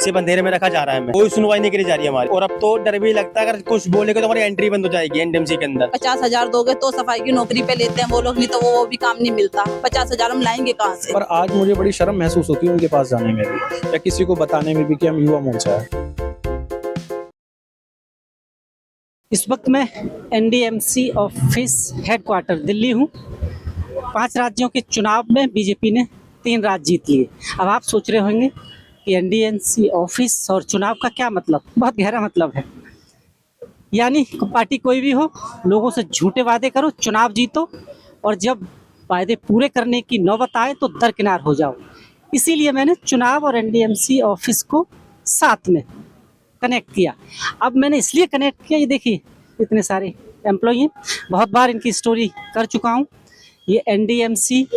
सिर्फ अंधेरे में रखा जा रहा है हमें, कोई सुनवाई नहीं करी जा रही है हमारी। और अब तो डर भी लगता है अगर कुछ बोलेगा तो हमारी एंट्री बंद हो जाएगी एनडीएमसी के अंदर। 50,000 दोगे तो सफाई की नौकरी पे लेते हैं वो लोग, नहीं तो वो भी काम नहीं मिलता। 50,000 हम लाएंगे कहाँ से? पर आज मुझे बड़ी शर्म महसूस होती है उनके पास जाने में भी, या किसी को बताने में भी कि हम युवा मोर्चा है। इस वक्त मैं एनडीएमसी ऑफिस हेडक्वार्टर दिल्ली हूँ। 5 राज्यों के चुनाव में बीजेपी ने 3 राज्य जीत लिए। अब आप सोच रहे होंगे कि एनडीएमसी ऑफिस और चुनाव का क्या मतलब? बहुत गहरा मतलब है। यानी पार्टी कोई भी हो, लोगों से झूठे वादे करो, चुनाव जीतो, और जब वादे पूरे करने की नौबत आए तो दरकिनार हो जाओ। इसीलिए मैंने चुनाव और एनडीएमसी ऑफिस को साथ में कनेक्ट किया। अब मैंने इसलिए कनेक्ट किया, ये देखिए इतने सारे एम्प्लॉई हैं, बहुत बार इनकी स्टोरी कर चुका हूँ। ये एनडीएमसी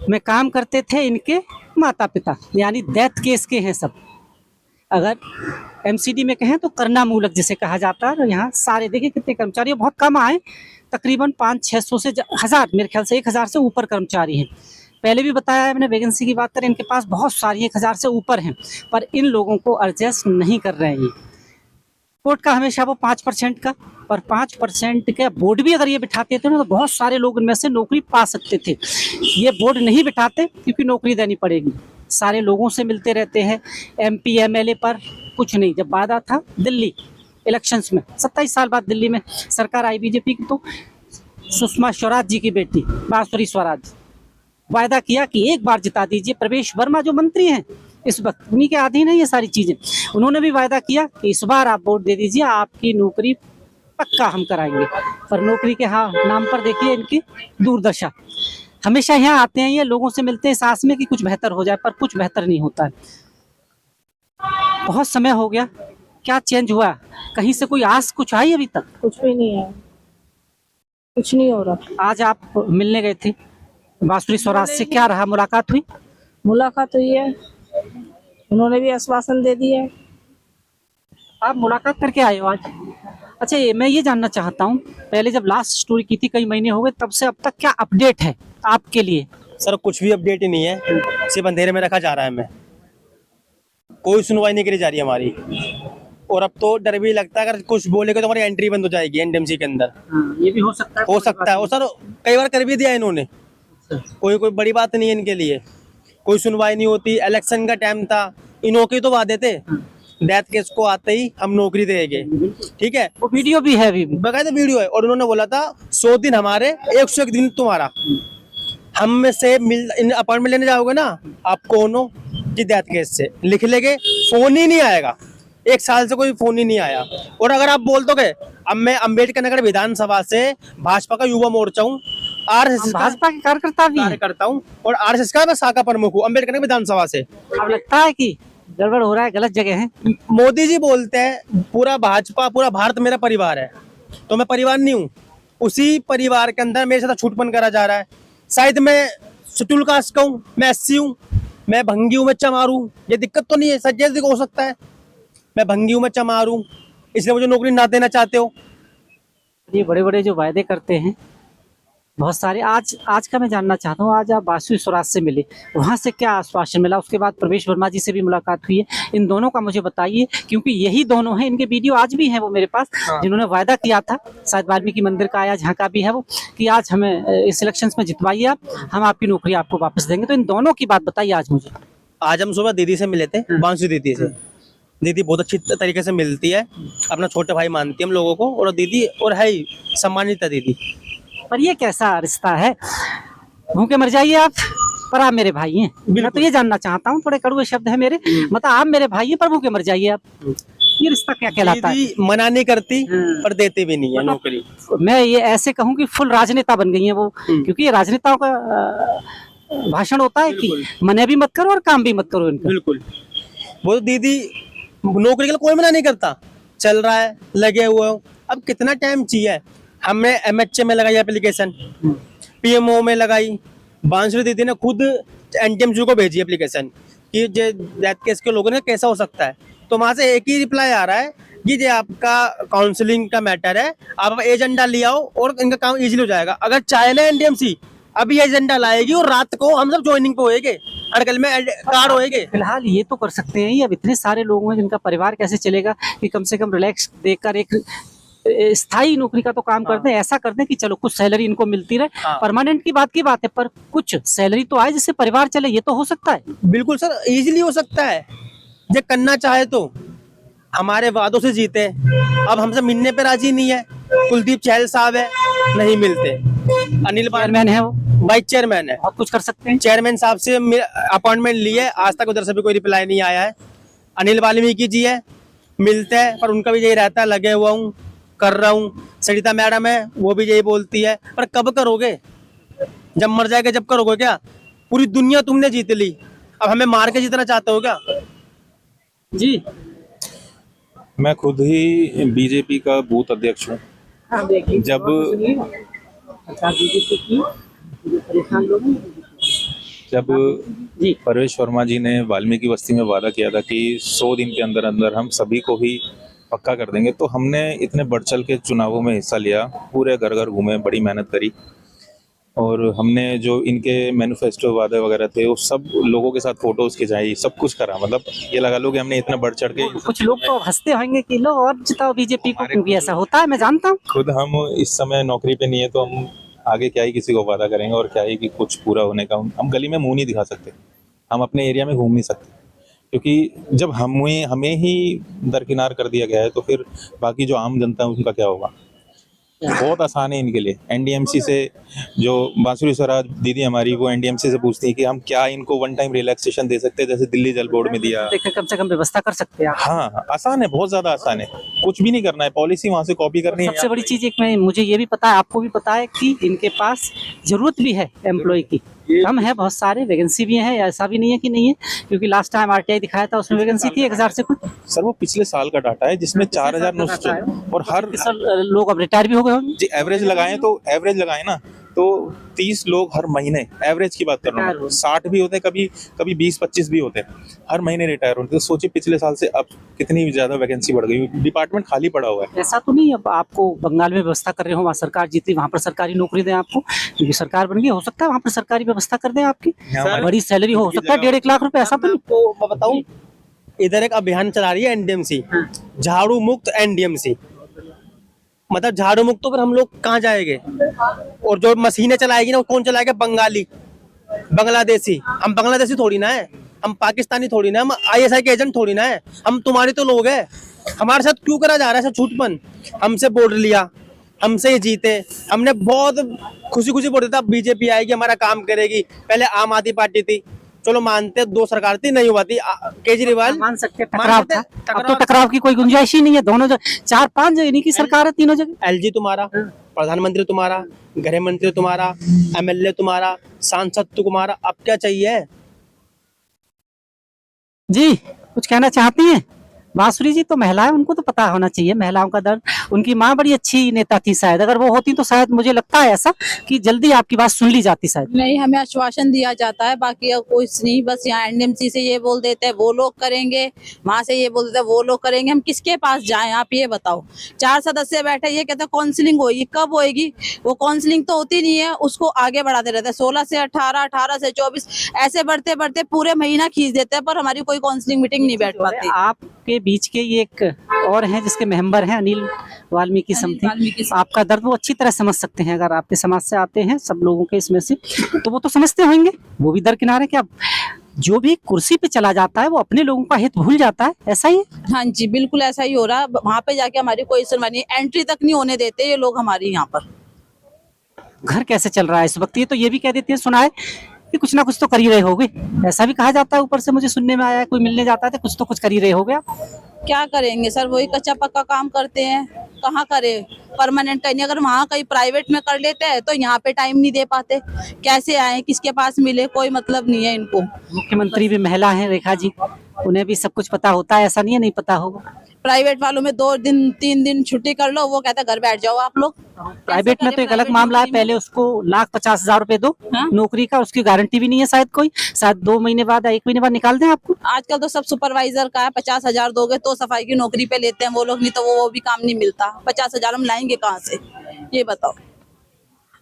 में काम करते थे इनके माता पिता, यानी डेथ केस के हैं सब। अगर एमसीडी में कहें तो करना मूलक जिसे कहा जाता है। यहाँ सारे देखिए कितने कर्मचारी, बहुत कम आए, तकरीबन 500-600 से 1000, मेरे ख्याल से 1000 से ऊपर कर्मचारी हैं। पहले भी बताया है मैंने, वैकेंसी की बात करें, इनके पास बहुत सारी 1000 से ऊपर हैं, पर इन लोगों को एडजस्ट नहीं कर रहे हैं। ये कोर्ट का हमेशा वो 5% का, पर 5% का बोर्ड भी अगर ये बिठाते थे ना तो बहुत सारे लोग इनमें से नौकरी पा सकते थे। ये बोर्ड नहीं बिठाते क्योंकि नौकरी देनी पड़ेगी। सारे लोगों से मिलते रहते हैं, एमपी एमएलए पर कुछ नहीं। जब वादा था दिल्ली इलेक्शंस में, 27 साल बाद दिल्ली में सरकार आई बीजेपी की, तो सुषमा स्वराज जी की बेटी बांसुरी स्वराज, वायदा किया कि एक बार जिता दीजिए। प्रवेश वर्मा जो मंत्री हैं इस वक्त, उन्हीं के अधीन है ये सारी चीज़ें। उन्होंने भी वायदा किया कि इस बार आप वोट दे दीजिए, आपकी नौकरी पक्का हम कराएंगे। पर नौकरी के नाम पर देखिए इनकी दूरदशा। हमेशा यहाँ आते हैं ये, लोगों से मिलते हैं सांस में कि कुछ बेहतर हो जाए, पर कुछ बेहतर नहीं होता है। बहुत समय हो गया, क्या चेंज हुआ? कहीं से कोई आस कुछ आई अभी तक? कुछ भी नहीं है, कुछ नहीं हो रहा। आज आप मिलने गए थे बांसुरी स्वराज से, क्या रहा, मुलाकात हुई? मुलाकात हुई है, उन्होंने भी आश्वासन दे दिया है। आप मुलाकात करके आए हो आज? अच्छा, मैं ये जानना चाहता हूँ, पहले जब लास्ट स्टोरी की थी कई महीने हो गए, तब से अब तक क्या अपडेट है आपके लिए? सर कुछ भी अपडेट ही नहीं है, सिर्फ अंधेरे में रखा जा रहा है हमें, कोई सुनवाई नहीं करी जा रही है हमारी। और अब तो डर भी लगता है अगर कुछ बोलेगा तो हमारी एंट्री बंद हो जाएगी एनडीएमसी के अंदर। ये भी हो सकता है। हो सकता है, और सर कई बार कर भी दिया इन्होंने। कोई बड़ी बात नहीं है इनके लिए, कोई सुनवाई नहीं होती। इलेक्शन का टाइम था, इनों तो वादे थे, डेथ केस को आते ही हम नौकरी देंगे, ठीक है, वो वीडियो भी है, अभी बकायदा वीडियो है। और उन्होंने बोला था 100 दिन हमारे, 101 दिन तुम्हारा। हम में से अपॉइंटमेंट लेने जाओगे ना आप, कौन हो कि डेथ केस से लिख लेंगे, फोन ही नहीं आएगा। 1 साल से कोई फोन ही नहीं आया। और अगर आप बोल दोगे, अब मैं अम्बेडकर नगर विधानसभा से भाजपा का युवा मोर्चा हूँ, आरएसएस भाजपा के कार्यकर्ता भी कार्यकर्ता हूँ, और आरएसएस का मैं शाखा प्रमुख हूँ अम्बेडकर नगर विधानसभा से। अब लगता है कि गड़बड़ हो रहा है, गलत जगह है। मोदी जी बोलते हैं पूरा भाजपा, पूरा भारत मेरा परिवार है, तो मैं परिवार नहीं हूँ। उसी परिवार के अंदर मेरे साथ छूटपन करा जा रहा है। शायद मैं शेड्यूल कास्ट का हूँ, मैं एससी हूँ, मैं भंगी हूँ, मैं चमार हूँ, ये दिक्कत तो नहीं है सर? जैसे हो सकता है मैं भंगी हूँ, मैं चमार हूँ, इसलिए मुझे नौकरी ना देना चाहते हो। ये बड़े बड़े जो वायदे करते हैं बहुत सारे, आज का मैं जानना चाहता हूँ, आज आप बांसुरी स्वराज से मिले, वहाँ से क्या आश्वासन मिला? उसके बाद प्रवेश वर्मा जी से भी मुलाकात हुई है, इन दोनों का मुझे बताइए, क्योंकि यही दोनों हैं, इनके वीडियो आज भी हैं वो मेरे पास, जिन्होंने वायदा किया था, शायद वाल्मीकि मंदिर का आया झांका भी है वो, कि आज हमें इस इलेक्शन में जितवाइए आप, हम आपकी नौकरी आपको वापस देंगे। तो इन दोनों की बात बताइए आज मुझे। आज हम सुबह दीदी से मिले थे, बांसुरी दीदी से। दीदी बहुत अच्छी तरीके से मिलती है, अपना छोटे भाई मानती है हम लोगों को, और दीदी और है ही सम्मानित है दीदी। पर ये कैसा रिश्ता है? भूखे मर जाइए आप, पर आप मेरे भाई हैं। मैं तो ये जानना चाहता हूँ, थोड़े कड़वे शब्द है मेरे, मतलब आप मेरे भाई हैं पर भूखे मर जाइए आप, ये रिश्ता क्या कहलाता है? दीदी मना नहीं करती पर देते भी नहीं है नौकरी। मैं ये ऐसे कहूँ कि फुल राजनेता बन गई है वो, क्योंकि ये राजनेताओं का भाषण होता है कि मने भी मत करो और काम भी मत करो इनका। बिल्कुल, वो दीदी नौकरी के लिए कोई मना नहीं करता, चल रहा है, लगे हुए हो। अब कितना टाइम चाहिए? हमने एमएचए में लगाई एप्लीकेशन, पीएमओ में लगाई, बांसुरी दीदी ने खुद एनडीएमसी को भेजी एप्लीकेशन कि डेथ केस के लोगों ने कैसा हो सकता है। तो वहां से एक ही रिप्लाई आ रहा है कि ये आपका काउंसलिंग का मैटर है, आप एजेंडा ले आओ और इनका काम इजीली हो जाएगा। अगर चाहे ना एनडीएमसी अभी एजेंडा लाएगी और रात को हम सब ज्वाइनिंग पे होएंगे। अड़कल में कार्ड होएंगे। फिलहाल ये तो कर सकते हैं, अब इतने सारे लोग हैं जिनका परिवार कैसे चलेगा कि कम से कम रिलैक्स देकर एक स्थायी नौकरी का तो काम करते हैं, ऐसा करते हैं कि चलो कुछ सैलरी इनको मिलती रहे। हाँ। परमानेंट की बात है, पर कुछ सैलरी तो आए जिससे परिवार चले, ये तो हो सकता है। बिल्कुल सर, इजीली हो सकता है, जो करना चाहे तो। हमारे वादों से जीते, अब हमसे मिलने पे राजी नहीं है। कुलदीप चहल साहब है, नहीं मिलते। अनिल चेयरमैन है, वो वाइस चेयरमैन है, बहुत कुछ कर सकते हैं। चेयरमैन साहब से अपॉइंटमेंट लिए, आज तक उधर से भी कोई रिप्लाई नहीं आया है। अनिल वाल्मीकि जी है, मिलते हैं, पर उनका भी यही रहता है, लगे हुआ हूँ, कर रहा हूँ। सरिता मैडम है, वो भी यही बोलती है, पर कब करोगे? जब मर जाएगा जब करोगे क्या? पूरी दुनिया तुमने जीत ली, अब हमें मार के जीतना चाहते हो क्या? जी मैं खुद ही बीजेपी का बूथ अध्यक्ष हूँ। जब जब जी परवेश वर्मा जी ने वाल्मीकि बस्ती में वादा किया था कि 100 दिन के अंदर अंदर हम सभी को ही पक्का कर देंगे, तो हमने इतने बढ़ चढ़ के चुनावों में हिस्सा लिया, पूरे घर घर घूमे, बड़ी मेहनत करी, और हमने जो इनके मैनिफेस्टो वादे वगैरह थे वो सब लोगों के साथ फोटोज खिंचाई, सब कुछ करा। मतलब ये लगा लो कि हमने इतना बढ़ चढ़ के, कुछ लोग तो हंसते होंगे कि लो और जिताओ बीजेपी को, क्योंकि ऐसा होता है, मैं जानता हूँ। खुद हम इस समय नौकरी पे नहीं है, तो हम आगे क्या ही किसी को वादा करेंगे, और क्या ही कि कुछ पूरा होने का। हम गली में मुंह नहीं दिखा सकते, हम अपने एरिया में घूम नहीं सकते, क्योंकि जब हमें ही दरकिनार कर दिया गया है, तो फिर बाकी जो आम जनता है उनका क्या होगा। बहुत आसान है इनके लिए। एनडीएमसी से जो बांसुरी स्वराज दीदी हमारी, वो एनडीएमसी से पूछती है कि हम क्या इनको वन टाइम रिलैक्सेशन दे सकते हैं, जैसे दिल्ली जल बोर्ड में दिया। देखकर कम से कम व्यवस्था कर सकते हैं आप। हाँ, आसान है, बहुत ज्यादा आसान है, कुछ भी नहीं करना है, पॉलिसी वहां से कॉपी करनी है। सबसे बड़ी चीज एक मुझे ये भी पता है, आपको भी पता है कि इनके पास जरूरत भी है एम्प्लॉय की, कम है, बहुत सारे वैकेंसी भी हैं, ऐसा भी नहीं है कि नहीं है, क्योंकि लास्ट टाइम आरटीआई दिखाया था, उसमें वैकेंसी थी 1000 से कुछ। सर वो पिछले साल का डाटा है, जिसमें 4900 और हर लोग अब रिटायर भी हो गए होंगे। जी एवरेज लगाएं ना, तो 30 लोग हर महीने, एवरेज की बात कर रहा हूँ, 60 भी होते हैं, कभी 20-25 भी होते हैं, हर महीने रिटायर होते हैं। तो सोचिए पिछले साल से अब कितनी ज्यादा वैकेंसी बढ़ गई, डिपार्टमेंट खाली पड़ा हुआ है। ऐसा तो नहीं अब आपको बंगाल में व्यवस्था कर रहे हो, वहाँ सरकार जीती, वहाँ पर सरकारी नौकरी दें आपको, क्योंकि सरकार बन गई, हो सकता है वहाँ पर सरकारी व्यवस्था कर दें आपकी, बड़ी सैलरी हो सकता है 1.5 लाख रुपए, ऐसा तो नहीं। तो मैं बताऊं, इधर एक अभियान चला रही है एनडीएमसी, झाड़ू मुक्त एनडीएमसी। मतलब झाड़ू मुक्त तो फिर हम लोग कहाँ जाएंगे? और जो मशीनें चलाएगी ना, वो कौन चलाएगा? बंगाली, बांग्लादेशी। हम बांग्लादेशी थोड़ी ना है, हम पाकिस्तानी थोड़ी ना, हम आईएसआई के एजेंट थोड़ी ना है, हम तुम्हारे तो लोग हैं। हमारे साथ क्यों करा जा रहा है सब झूठपन? हमसे वोट लिया, हमसे ही जीते, हमने बहुत खुशी खुशी वोट दिया था, बीजेपी आएगी, हमारा काम करेगी। पहले आम आदमी पार्टी थी, चलो मानते, 2 सरकार थी, नहीं हुआ थी, केजरीवाल मान सकते हैं, टकराव था, अब तो टकराव की कोई गुंजाइश ही नहीं है, दोनों जगह 4-5 जगह की सरकार है, तीनों जगह। एलजी तुम्हारा, प्रधानमंत्री तुम्हारा, गृह मंत्री तुम्हारा, एमएलए तुम्हारा, सांसद तुम्हारा, अब क्या चाहिए? जी कुछ कहना चाहती हैं बांसुरी जी? तो महिलाएं, उनको तो पता होना चाहिए महिलाओं का दर्द। उनकी माँ बड़ी अच्छी नेता थी, शायद अगर वो होती तो शायद मुझे लगता है ऐसा कि जल्दी आपकी बात सुन ली जाती शायद। नहीं, हमें आश्वासन दिया जाता है, बाकी अब कुछ नहीं। बस यहाँ एनडीएमसी से ये बोल देते हैं वो लोग करेंगे, वहां से ये बोल देते हैं वो लोग करेंगे। हम किसके पास जाएं? आप ये बताओ। 4 सदस्य बैठे, ये कहते हैं काउंसलिंग होगी, कब होगी? वो काउंसलिंग तो होती नहीं है, उसको आगे बढ़ाते रहते हैं, 16 से 18, 18 से 24, ऐसे बढ़ते बढ़ते पूरे महीना खींच देते हैं, पर हमारी कोई काउंसलिंग मीटिंग नहीं बैठ पाती। आपके बीच के ये एक और हैं जिसके मेंबर हैं अनिल वाल्मीकि समथिंग, आपका दर्द वो अच्छी तरह समझ सकते हैं, अगर आपके समाज से आते हैं सब लोगों के इसमें से, तो वो तो समझते होंगे, वो भी दरकिनार है। क्या जो भी कुर्सी पे चला जाता है वो अपने लोगों का हित भूल जाता है, ऐसा ही है? हाँ जी, बिल्कुल ऐसा ही हो रहा है। वहां पे जाके हमारी कोई सुनवाई नहीं, एंट्री तक नहीं होने देते ये लोग हमारी यहाँ पर। घर कैसे चल रहा है इस वक्त? ये तो ये भी कह देते हैं, सुना है कि कुछ ना कुछ तो कर ही रहे होगे, ऐसा भी कहा जाता है, ऊपर से मुझे सुनने में आया है, कोई मिलने जाता है तो कुछ तो कुछ कर ही रहे होगे आप। क्या करेंगे सर, वही कच्चा पक्का काम करते हैं, कहाँ करे परमानेंट कहीं। अगर वहाँ कहीं प्राइवेट में कर लेते हैं तो यहाँ पे टाइम नहीं दे पाते, कैसे आए, किसके पास मिले, कोई मतलब नहीं है इनको। मुख्यमंत्री भी महिला हैं रेखा जी, उन्हें भी सब कुछ पता होता है, ऐसा नहीं है नहीं पता होगा। प्राइवेट वालों में 2 दिन 3 दिन छुट्टी कर लो, वो कहता है घर बैठ जाओ आप लोग। प्राइवेट में तो एक अलग मामला है, पहले उसको 1,50,000 रुपए दो हाँ? नौकरी का, उसकी गारंटी भी नहीं है शायद, कोई शायद 2 महीने बाद 1 महीने बाद निकाल दें आपको। आजकल तो सब सुपरवाइजर का है, 50,000 दोगे तो सफाई की नौकरी पे लेते हैं वो लोग, नहीं तो वो भी काम नहीं मिलता। 50,000 हम लाएंगे कहाँ से, ये बताओ?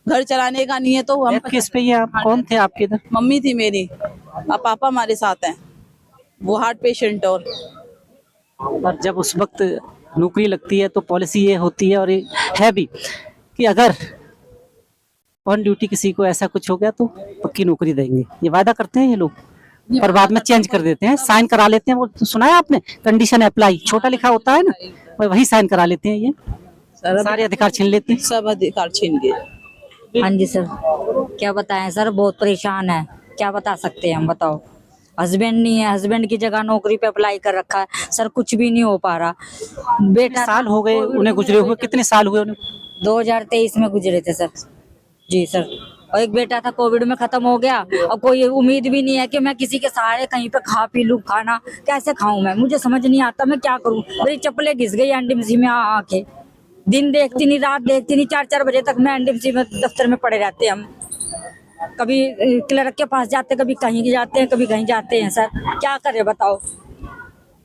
घर चलाने का नहीं है तो हम किस पे ये आप कौन थे आपके इधर? मम्मी थी मेरी, अब पापा हमारे साथ हैं, वो हार्ट पेशेंट और और जब उस वक्त नौकरी लगती है तो पॉलिसी ये होती है और ये है भी कि अगर ऑन ड्यूटी किसी को ऐसा कुछ हो गया तो पक्की नौकरी देंगे। ये वादा करते हैं ये लोग, पर बाद में चेंज कर देते हैं, साइन करा लेते हैं। वो तो सुना है आपने, कंडीशन अप्लाई छोटा लिखा होता है ना, वही साइन करा लेते हैं। ये सारे अधिकार छीन लेते हैं। सब अधिकार छीन गए। हाँ जी सर, क्या बताएं सर, बहुत परेशान है, क्या बता सकते हैं हम, बताओ। हस्बैंड नहीं है, हस्बैंड की जगह नौकरी पे अप्लाई कर रखा है सर, कुछ भी नहीं हो पा रहा। बेटा साल हो गए उन्हें गुजरे हुए, कितने साल हुए उन्हें? 2023 में गुजरे थे सर जी सर। और एक बेटा था कोविड में खत्म हो गया। अब कोई उम्मीद भी नहीं है कि मैं किसी के सहारे कहीं पे खा पी लूं। खाना कैसे खाऊं मैं, मुझे समझ नहीं आता मैं क्या करूं। मेरी चप्पलें घिस गई एनडीएमसी में आके, दिन देखती नहीं रात देखती नहीं, 4-4 बजे तक मैं एनडीएमसी में दफ्तर में पड़े रहते हैं हम। कभी क्लर्क के पास जाते, कभी कहीं जाते हैं, कभी कहीं जाते हैं सर, क्या करें बताओ।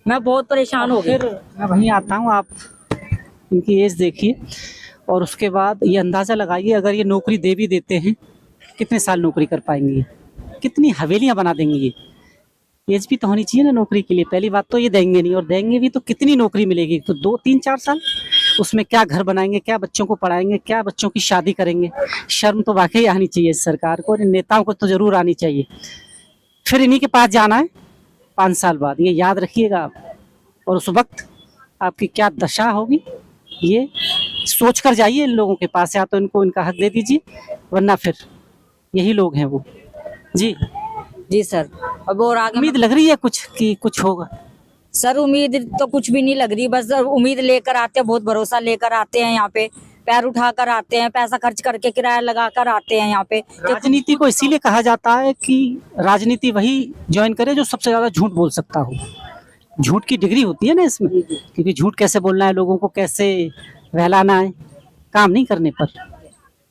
मैं बहुत परेशान हो गई। फिर मैं वहीं आता हूँ, आप इनकी एज देखिए और उसके बाद ये अंदाज़ा लगाइए, अगर ये नौकरी दे भी देते हैं कितने साल नौकरी कर पाएंगे ये, कितनी हवेलियाँ बना देंगे ये। एज भी तो होनी चाहिए ना नौकरी के लिए। पहली बात तो ये देंगे नहीं, और देंगे भी तो कितनी नौकरी मिलेगी, तो 2-3-4 साल उसमें क्या घर बनाएंगे, क्या बच्चों को पढ़ाएंगे, क्या बच्चों की शादी करेंगे। शर्म तो वाकई आनी चाहिए सरकार को और इन नेताओं को तो ज़रूर आनी चाहिए। फिर इन्हीं के पास जाना है 5 साल बाद, ये याद रखिएगा आप। और उस वक्त आपकी क्या दशा होगी ये सोच कर जाइए इन लोगों के पास, या तो इनको इनका हक दे दीजिए, वरना फिर यही लोग हैं वो। जी जी सर। अब और आगे उम्मीद लग रही है कुछ कि कुछ होगा? सर उम्मीद तो कुछ भी नहीं लग रही, बस उम्मीद लेकर आते हैं, बहुत भरोसा लेकर आते हैं यहाँ पे, पैर उठा कर आते हैं, पैसा खर्च करके किराया लगा कर आते हैं यहाँ पे। राजनीति को इसीलिए कहा जाता है कि राजनीति वही ज्वाइन करे जो सबसे ज्यादा झूठ बोल सकता हो। झूठ की डिग्री होती है ना इसमें, क्योंकि झूठ कैसे बोलना है, लोगों को कैसे बहलाना है, काम नहीं करने पर।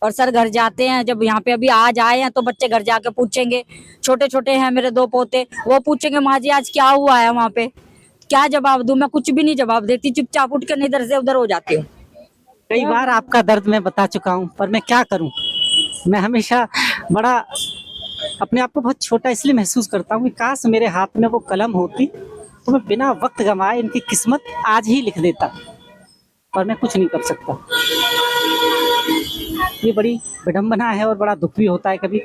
और सर घर जाते हैं, जब यहाँ पे अभी आज आए हैं तो बच्चे घर जाके पूछेंगे, छोटे छोटे हैं मेरे 2 पोते, वो पूछेंगे माँ जी आज क्या हुआ है वहाँ पे, क्या जवाब दूं मैं, कुछ भी नहीं जवाब देती, चुपचाप उठ कर इधर से उधर हो जाती हूँ। कई बार आपका दर्द मैं बता चुका हूँ, पर मैं क्या करूँ। मैं हमेशा बड़ा अपने आप को बहुत छोटा इसलिए महसूस करता हूँ कि काश मेरे हाथ में वो कलम होती तो मैं बिना वक्त गंवाए इनकी किस्मत आज ही लिख देता, पर मैं कुछ नहीं कर सकता। ये बड़ी विडंबना है और बड़ा दुख भी होता है। कभी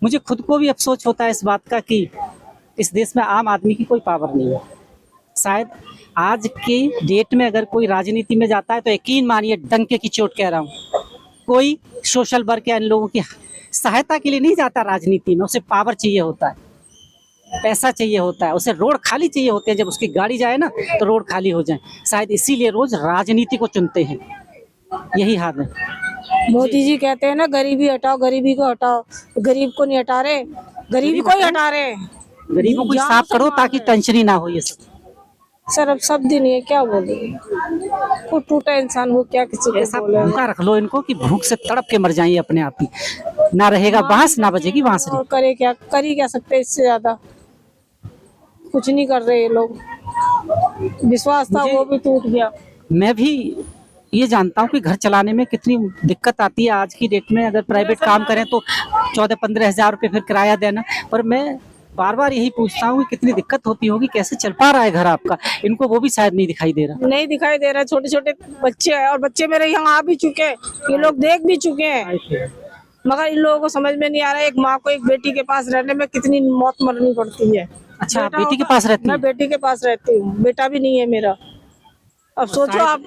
मुझे खुद को भी अफसोस होता है इस बात का कि इस देश में आम आदमी की कोई पावर नहीं है। शायद आज के डेट में अगर कोई राजनीति में जाता है तो यकीन मानिए, डंके की चोट कह रहा हूँ, कोई सोशल वर्क या इन लोगों की सहायता के लिए नहीं जाता राजनीति में। उसे पावर चाहिए होता है, पैसा चाहिए होता है, उसे रोड खाली चाहिए होते हैं। जब उसकी गाड़ी जाए ना तो रोड खाली हो जाए। शायद इसीलिए रोज राजनीति को चुनते हैं। यही हाल है। मोदी जी कहते हैं ना गरीबी हटाओ, गरीबी को हटाओ, गरीब को नहीं हटा रहे, गरीबी को ही हटा रहे। गरीबों को साफ करो ताकि टेंशन ही ना हो। ये सब सर अब सब दिन ये क्या बोले, को टूटा इंसान हो क्या किसी को ऐसा बोले। भूखा रख लो इनको कि भूख से तड़प के मर जाएंगे अपने आप ही। ना रहेगा बांस, ना बजेगी बांसुरी। और करे क्या, कर ही क्या सकते, इससे ज्यादा कुछ नहीं कर रहे ये लोग। विश्वास था वो भी टूट गया। मैं भी ये जानता हूँ कि घर चलाने में कितनी दिक्कत आती है आज की डेट में। अगर प्राइवेट काम करें तो 14-15 हज़ार रुपये फिर किराया देना। पर मैं बार बार यही पूछता हूँ कि कितनी दिक्कत होती होगी, कैसे चल पा रहा है घर आपका। इनको वो भी शायद नहीं दिखाई दे रहा। नहीं दिखाई दे रहा, छोटे छोटे बच्चे हैं और बच्चे मेरे यहाँ आ भी चुके हैं, ये लोग देख भी चुके हैं, मगर इन लोगों को समझ में नहीं आ रहा है। एक माँ को एक बेटी के पास रहने में कितनी मौत मरनी पड़ती है। अच्छा, आप बेटी के पास रहती मैं हैं? बेटी के पास रहती हूँ, बेटा भी नहीं है मेरा। अब सोचो आप,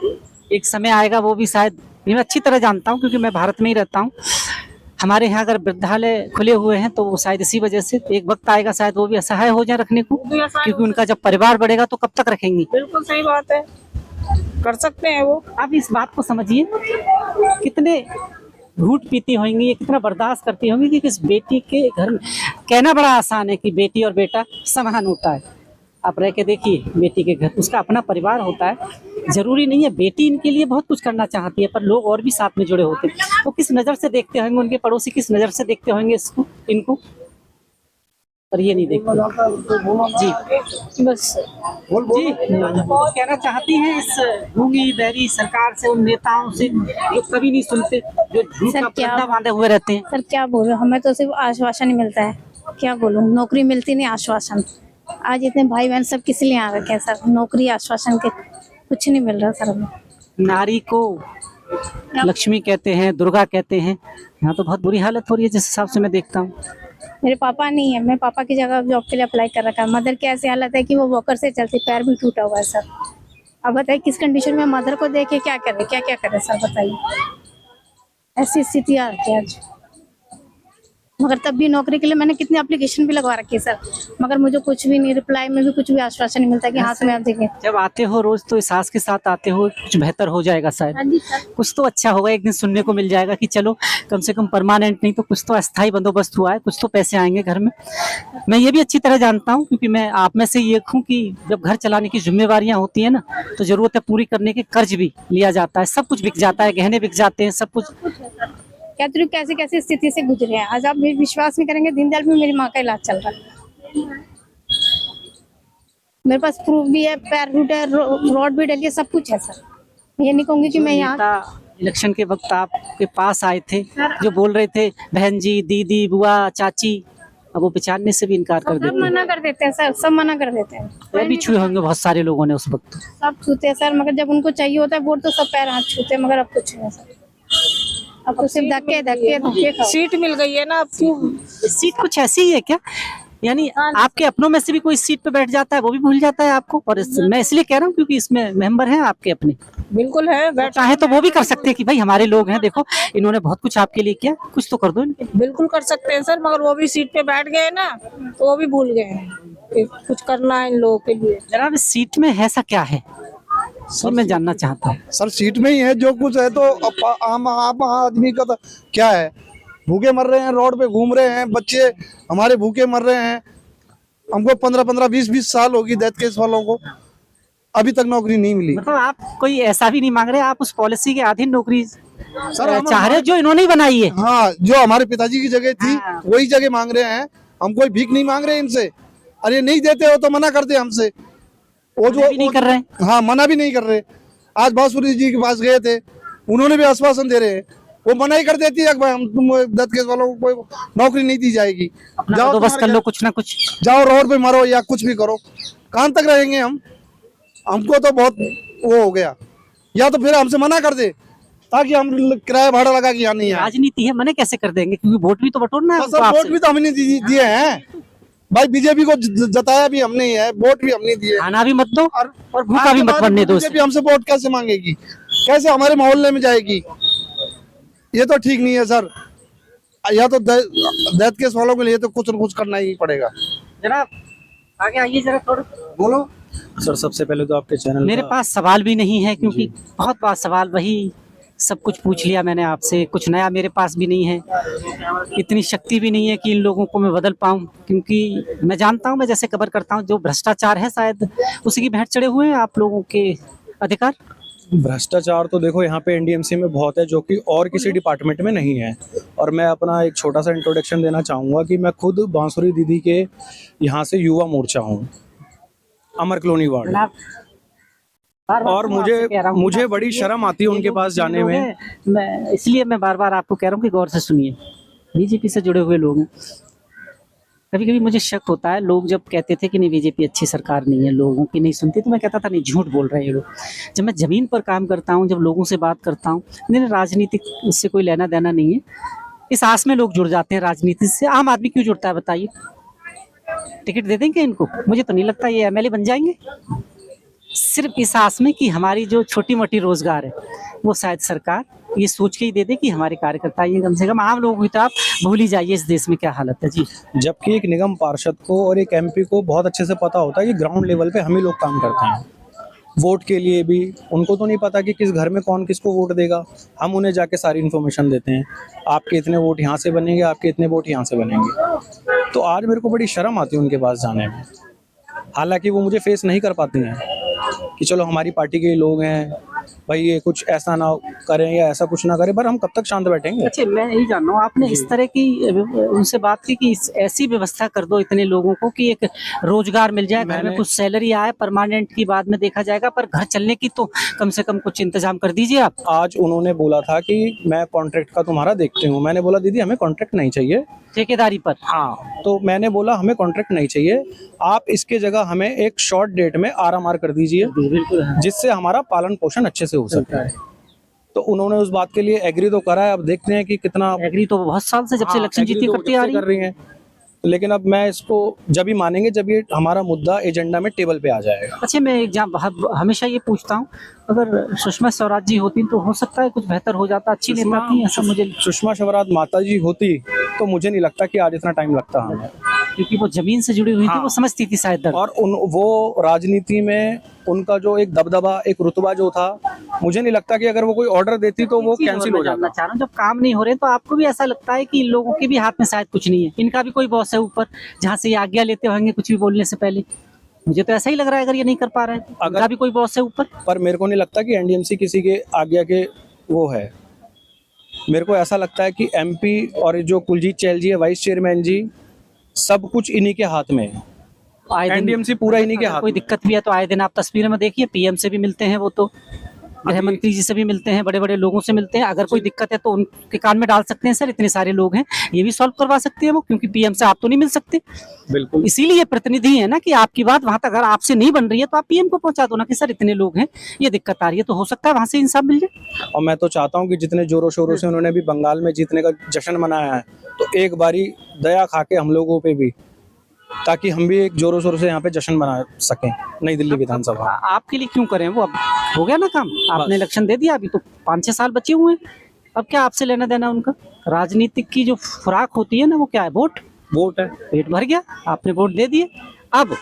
एक समय आएगा वो भी शायद, ये मैं अच्छी तरह जानता हूँ क्योंकि मैं भारत में ही रहता हूँ। हमारे यहाँ अगर वृद्धालय खुले हुए हैं तो वो शायद इसी वजह से एक वक्त आएगा शायद वो भी असहाय हो जाए रखने को, क्योंकि उनका जब परिवार बढ़ेगा तो कब तक रखेंगी। बिल्कुल सही बात है, कर सकते हैं वो। आप इस बात को समझिए, कितने घूट पीती होंगी, ये कितना बर्दाश्त करती होंगी कि किस बेटी के घर में। कहना बड़ा आसान है कि बेटी और बेटा समान होता है। आप रह के देखिए बेटी के घर, उसका अपना परिवार होता है। जरूरी नहीं है बेटी इनके लिए बहुत कुछ करना चाहती है, पर लोग और भी साथ में जुड़े होते हैं। वो किस नज़र से देखते होंगे, उनके पड़ोसी किस नज़र से देखते होंगे इसको, इनको, पर ये नहीं देखते। जी बस जी, कहना चाहती हैं इस गूंगी बहरी सरकार से, उन नेताओं से जो कभी नहीं सुनते, जो झूठ का पर्दा बांधे हुए रहते हैं। सर क्या बोलो, हमें तो सिर्फ आश्वासन ही मिलता है। क्या बोलूं, नौकरी मिलती नहीं, आश्वासन। आज इतने भाई बहन सब किस लिए आ रखे हैं सर, नौकरी आश्वासन के कुछ नहीं मिल रहा सर हमें। नारी को लक्ष्मी कहते हैं, दुर्गा कहते हैं, यहाँ तो बहुत बुरी हालत हो रही है जिस हिसाब से मैं देखता हूँ। मेरे पापा नहीं है, मैं पापा की जगह जॉब के लिए अप्लाई कर रखा है। मदर की ऐसी हालत है कि वो वॉकर से चलती, पैर भी टूटा हुआ है सर। अब बताइए किस कंडीशन में मदर को देखे क्या करे, क्या क्या करे सर, बताइए। ऐसी स्थिति आ रही है आज। मगर तब भी नौकरी के लिए मैंने कितनी एप्लीकेशन भी लगवा रखी है सर, मगर मुझे कुछ भी नहीं, रिप्लाई में भी कुछ भी आश्वासन नहीं मिलता कि हाँ तुम्हें आप देखें। जब आते हो रोज तो इस आस के साथ आते हो कुछ बेहतर हो जाएगा शायद, हाँ जी सर। कुछ तो अच्छा होगा, एक दिन सुनने को मिल जाएगा कि चलो कम से कम परमानेंट नहीं तो कुछ तो अस्थायी बंदोबस्त हुआ है, कुछ तो पैसे आएंगे घर में। मैं ये भी अच्छी तरह जानता हूँ क्योंकि मैं आप में से ये हूँ कि जब घर चलाने की जिम्मेवारियां होती है ना तो जरूरतें पूरी करने के कर्ज भी लिया जाता है, सब कुछ बिक जाता है, गहने बिक जाते हैं, सब कुछ। क्या तुम कैसे कैसे स्थिति से गुजरे हैं आज, आप विश्वास नहीं करेंगे, दीनदयाल में मेरी माँ का इलाज चल रहा है। मेरे पास प्रूफ भी है, पैर टूटे है, रॉड भी डली है, सब कुछ है सर। ये नहीं कहूंगी कि मैं यहाँ इलेक्शन के वक्त आपके पास आए थे जो बोल रहे थे बहन जी, दीदी, बुआ, चाची, अब वो पहचानने से भी इनकार कर सब देते मना कर देते हैं सर, सब मना कर देते हैं। हैं। भी छुए होंगे बहुत सारे लोगों ने उस वक्त। सब छूते हैं सर, मगर जब उनको चाहिए होता है वोट तो सब पैर हाथ छूते हैं, मगर अब कुछ नहीं सर। अब तो सिर्फ धक्के धक्के धक्के खाओ। सीट मिल गई है ना अब। सीट कुछ ऐसी ही है क्या, यानी आपके अपनों में से भी कोई सीट पे बैठ जाता है वो भी भूल जाता है आपको? और मैं इसलिए कह रहा हूँ क्योंकि इसमें मेंबर हैं आपके अपने, बिल्कुल है, बैठ चाहे तो वो भी कर सकते हैं कि भाई हमारे लोग हैं, देखो इन्होंने बहुत कुछ आपके लिए किया, कुछ तो कर दो इनके। बिल्कुल कर सकते हैं सर, मगर वो भी सीट पे बैठ गए ना तो वो भी भूल गए हैं कि कुछ करना है इन लोगों के लिए। जनाब इस सीट में ऐसा क्या है सर, मैं जानना चाहता हूँ। सर सीट में ही है जो कुछ है, तो आम आदमी का तो क्या है, भूखे मर रहे हैं, रोड पे घूम रहे हैं, बच्चे हमारे भूखे मर रहे हैं। हमको 15-15, 20-20 साल होगी डेथ केस वालों को, अभी तक नौकरी नहीं मिली। मतलब आप कोई ऐसा भी नहीं मांग रहे, आप उस पॉलिसी के अधीन नौकरी सर चाह रहे हो जो इन्होंने ही बनाई है? हाँ, जो हमारे पिताजी की जगह थी वही जगह मांग रहे हैं। हम कोई भीख नहीं मांग रहे इनसे, अरे नहीं देते हो तो मना करते हमसे, वो जो नहीं कर रहे। हाँ, मना भी नहीं कर रहे। आज बासुरी जी के पास गए थे, उन्होंने भी आश्वासन दे रहे हैं, वो मना ही कर देती है कि भाई हम तुम डेथ केस वालों को कोई नौकरी नहीं दी जाएगी, जाओ तो बस कर लो कुछ ना कुछ, जाओ रोड पे मरो या कुछ भी करो। कहाँ तक रहेंगे हम? हमको तो बहुत वो हो गया, या तो फिर हमसे मना कर दे ताकि हम किराया भाड़ा लगा के यहाँ नहीं आए। राजनीति है, मना कैसे कर देंगे क्योंकि वोट भी तो बटोरना है। सर वोट भी तो हमने दिए हैं भाई, बीजेपी को जताया भी हमने ही है, वोट भी हमने दिए। खाना भी मत दो और भूखा भी मत बनने दो। बीजेपी हमसे वोट कैसे मांगेगी, कैसे हमारे मोहल्ले में जाएगी? ये तो ठीक नहीं है सर, या तो डेथ केस वालों के लिए तो कुछ न कुछ करना ही पड़ेगा। जनाब आगे आइए जरा थोड़ा बोलो सर। सबसे पहले तो आपके चैनल मेरे पास सवाल भी नहीं है क्योंकि बहुत बार सवाल वही सब कुछ पूछ लिया मैंने आपसे, कुछ नया मेरे पास भी नहीं है, इतनी शक्ति भी नहीं है कि इन लोगों को मैं बदल पाऊं, क्योंकि मैं जानता हूं, मैं जैसे कवर करता हूं जो भ्रष्टाचार है शायद उसी की भेंट चढ़े हुए हैं आप लोगों के अधिकार। भ्रष्टाचार तो देखो यहाँ पे एनडीएमसी में बहुत है जो कि और किसी डिपार्टमेंट में नहीं है। और मैं अपना एक छोटा सा इंट्रोडक्शन देना चाहूँगा कि मैं खुद बांसुरी दीदी के यहाँ से युवा मोर्चा हूँ, अमर कॉलोनी वार्ड, और मुझे बड़ी शर्म आती है उनके पास जाने में। मैं इसलिए मैं बार बार आपको कह रहा हूँ कि गौर से सुनिए, बीजेपी से जुड़े हुए लोग हैं, कभी कभी मुझे शक होता है, लोग जब कहते थे कि नहीं बीजेपी अच्छी सरकार नहीं है, लोगों की नहीं सुनती, तो मैं कहता था नहीं झूठ बोल रहे हैं लोग। जब मैं ज़मीन पर काम करता हूँ, जब लोगों से बात करता हूँ, नहीं राजनीतिक उससे कोई लेना देना नहीं है, इस आस में लोग जुड़ जाते हैं राजनीति से। आम आदमी क्यों जुड़ता है बताइए? टिकट दे देंगे इनको? मुझे तो नहीं लगता ये एमएलए बन जाएंगे, सिर्फ इस आस में कि हमारी जो छोटी मोटी रोजगार है वो शायद सरकार ये सोच के ही दे दे कि हमारे कार्यकर्ता ये, कम से कम आम लोगों की तो आप भूल ही जाइए इस देश में क्या हालत है जी। जबकि एक निगम पार्षद को और एक एमपी को बहुत अच्छे से पता होता है कि ग्राउंड लेवल पे हम ही लोग काम करते हैं, वोट के लिए भी उनको तो नहीं पता कि किस घर में कौन किसको वोट देगा, हम उन्हें जाके सारी इन्फॉर्मेशन देते हैं, आपके इतने वोट यहाँ से बनेंगे, आपके इतने वोट यहाँ से बनेंगे। तो आज मेरे को बड़ी शर्म आती है उनके पास जाने में, हालांकि वो मुझे फेस नहीं कर पाती हैं कि चलो हमारी पार्टी के लोग हैं, भाई ये कुछ ऐसा ना करें या ऐसा कुछ ना करें, पर हम कब तक शांत बैठेंगे? अच्छा, मैं यही जान रहा हूँ, आपने इस तरह की उनसे बात की कि ऐसी व्यवस्था कर दो इतने लोगों को कि एक रोजगार मिल जाए, घर में कुछ सैलरी आए, परमानेंट की बाद में देखा जाएगा, पर घर चलने की तो कम से कम कुछ इंतजाम कर दीजिए आप। आज उन्होंने बोला था कि मैं कॉन्ट्रैक्ट का तुम्हारा देखती हूँ। मैंने बोला दीदी हमें कॉन्ट्रैक्ट नहीं चाहिए, ठेकेदारी पर। हाँ, तो मैंने बोला हमें कॉन्ट्रैक्ट नहीं चाहिए, आप इसके जगह हमें एक शॉर्ट डेट में आर कर दीजिए, बिल्कुल, जिससे हमारा पालन पोषण अच्छे से हो सकता है। तो उन्होंने उस बात के लिए एग्री तो करा है, अब देखते हैं कि कितना। एग्री तो बहुत साल से, जब से इलेक्शन जीती करती आ कर रही हैं, लेकिन अब मैं इसको जब ही मानेंगे जब ये हमारा मुद्दा एजेंडा में टेबल पे आ जाएगा। अच्छा, मैं हमेशा ये पूछता हूँ, अगर सुषमा स्वराज जी होती तो हो सकता है कुछ बेहतर हो जाता, अच्छी नेता थी, ऐसा मुझे। सुषमा स्वराज माता जी होती तो मुझे नहीं लगता कि आज इतना टाइम लगता हमें, क्योंकि वो जमीन से जुड़ी हुई थी, वो समझती थी शायद दर्द। और वो राजनीति में उनका जो एक दबदबा, एक रुतबा जो था, मुझे नहीं लगता कि अगर वो कोई ऑर्डर देती तो वो कैंसिल हो जाता। चाह रहा हूँ, जब काम नहीं हो रहे तो आपको भी ऐसा लगता है कि इन लोगों के भी हाथ में शायद कुछ नहीं है, इनका भी कोई बॉस है ऊपर जहाँ से ये आज्ञा लेते होंगे कुछ भी बोलने से पहले। मुझे तो ऐसा ही लग रहा है, अगर ये नहीं कर पा रहे हैं इनका भी कोई बॉस है ऊपर। पर मेरे को नहीं लगता कि एनडीएमसी किसी के आज्ञा के वो है। मेरे को ऐसा लगता है कि एमपी और जो कुलजीत चहल जी है, वाइस चेयरमैन जी, सब कुछ इन्हीं के हाथ में है। एनडीएमसी पूरा इन्हीं के हाथ। कोई दिक्कत भी है तो आए दिन आप तस्वीर में देखिए, पीएम से भी मिलते हैं वो, तो गृह मंत्री जी से भी मिलते हैं, बड़े बड़े लोगों से मिलते हैं। अगर कोई दिक्कत है तो उनके कान में डाल सकते हैं, सर इतने सारे लोग हैं, ये भी सॉल्व करवा सकते हैं वो, क्योंकि पीएम से आप तो नहीं मिल सकते। बिल्कुल, इसीलिए प्रतिनिधि है ना, कि आपकी बात वहां तक अगर आपसे नहीं बन रही है तो आप पीएम को पहुंचा दो ना, कि सर इतने लोग हैं, ये दिक्कत आ रही है, तो हो सकता है वहां से इंसाफ मिल जाए। और मैं तो चाहता हूँ कि जितने जोरों शोरों से उन्होंने भी बंगाल में जीतने का जश्न मनाया है, तो एक बारी दया खा के हम लोगों पे भी, ताकि हम भी एक जोरों शोरों से यहाँ पे जश्न मना सकें नई दिल्ली विधानसभा। आपके लिए क्यों करें, वो अब हो गया ना काम, आपने इलेक्शन दे दिया, अभी तो 5-6 साल बचे हुए हैं, अब क्या आपसे लेना देना उनका। राजनीतिक की जो खुराक होती है ना, वो क्या है, वोट है, पेट भर गया, आपने वोट दे दिए। अब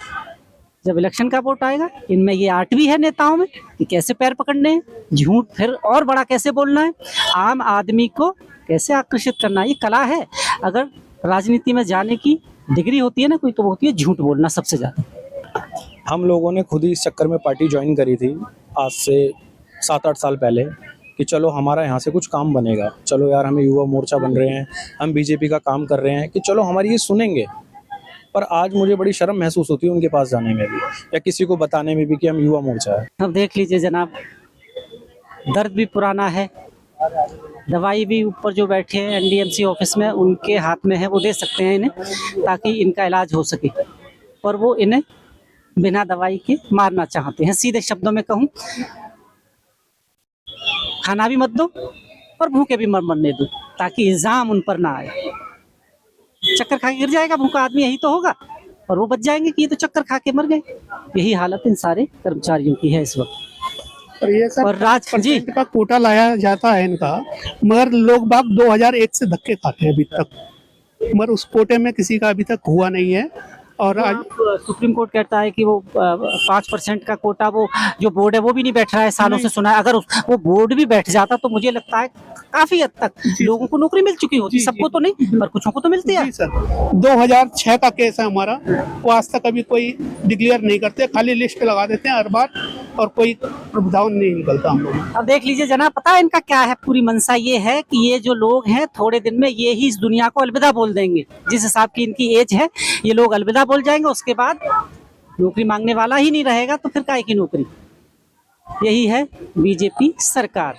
जब इलेक्शन का वोट आएगा, इनमें ये आर्ट भी है नेताओं में कि कैसे पैर पकड़ने हैं, झूठ फिर और बड़ा कैसे बोलना है, आम आदमी को कैसे आकर्षित करना है, ये कला है। अगर राजनीति में जाने की डिग्री होती है ना कोई, तो वो होती है झूठ बोलना सबसे ज्यादा। हम लोगों ने खुद ही इस चक्कर में पार्टी ज्वाइन करी थी आज से 7-8 साल पहले, कि चलो हमारा यहाँ से कुछ काम बनेगा, चलो यार हमें युवा मोर्चा बन रहे हैं, हम बीजेपी का काम कर रहे हैं, कि चलो हमारी ये सुनेंगे। पर आज मुझे बड़ी शर्म महसूस होती है उनके पास जाने में भी, या किसी को बताने में भी कि हम युवा मोर्चा है। अब देख लीजिए जनाब, दर्द भी पुराना है, दवाई भी ऊपर जो बैठे हैं एनडीएमसी ऑफिस में उनके हाथ में है, वो दे सकते हैं इन्हें ताकि इनका इलाज हो सके, पर वो इन्हें बिना दवाई के मारना चाहते हैं। सीधे शब्दों में कहूँ, खाना भी मत दो और भूखे भी मरने दो, ताकि इल्जाम उन पर ना आए। चक्कर खा के गिर जाएगा भूखा आदमी, यही तो होगा, और वो बच जाएंगे कि ये तो चक्कर खा के मर गए। यही हालत इन सारे कर्मचारियों की है इस वक्त। और ये सब और राज जी का कोटा लाया जाता है इनका, मगर लोग बाग 2001 से धक्के खाते हैं अभी तक, मगर उस कोटे में किसी का अभी तक हुआ नहीं है। और आज सुप्रीम कोर्ट कहता है कि वो 5% का कोटा, वो जो बोर्ड है वो भी नहीं बैठ रहा है, सालों से सुना है। अगर वो बोर्ड भी बैठ जाता तो मुझे लगता है काफी हद तक लोगों को नौकरी मिल चुकी होती, सबको तो नहीं पर कुछों को तो मिलती है। जी सर, 2006 का केस है हमारा, वो आज तक अभी कोई डिक्लेयर नहीं करते, खाली लिस्ट लगा देते हैं हर बार, और कोई प्रावधान नहीं निकलता हम लोग। अब देख लीजिए जनाब, पता है इनका क्या है, पूरी मंशा ये है कि ये जो लोग हैं थोड़े दिन में ये ही इस दुनिया को अलविदा बोल देंगे। जिस हिसाब की इनकी एज है, ये लोग अलविदा बोल जाएंगे, उसके बाद नौकरी मांगने वाला ही नहीं रहेगा, तो फिर काहे की नौकरी। यही है बीजेपी सरकार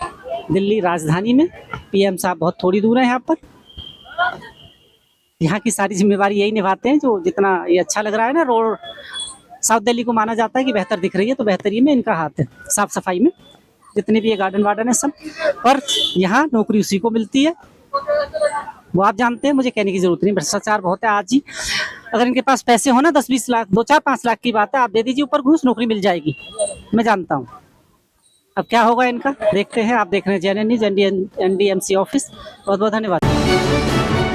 दिल्ली राजधानी में। पीएम साहब बहुत थोड़ी दूर है यहाँ पर, यहाँ की सारी जिम्मेवारी यही निभाते हैं। जो जितना ये अच्छा लग रहा है ना, रोड साउथ दिल्ली को माना जाता है कि बेहतर दिख रही है, तो बेहतरी में इनका हाथ है, साफ सफाई में, जितने भी ये गार्डन वार्डन है सब। पर यहाँ नौकरी उसी को मिलती है, वो आप जानते हैं, मुझे कहने की जरूरत नहीं। भ्रष्टाचार बहुत है आज ही। अगर इनके पास पैसे हो ना 10-20 लाख, 2-4-5 लाख की बात है, आप दे दीजिए ऊपर घूस, नौकरी मिल जाएगी, मैं जानता हूँ। अब क्या होगा इनका देखते हैं। आप देख रहे हैं JNN न्यूज़, एनडीएमसी ऑफिस। बहुत बहुत धन्यवाद।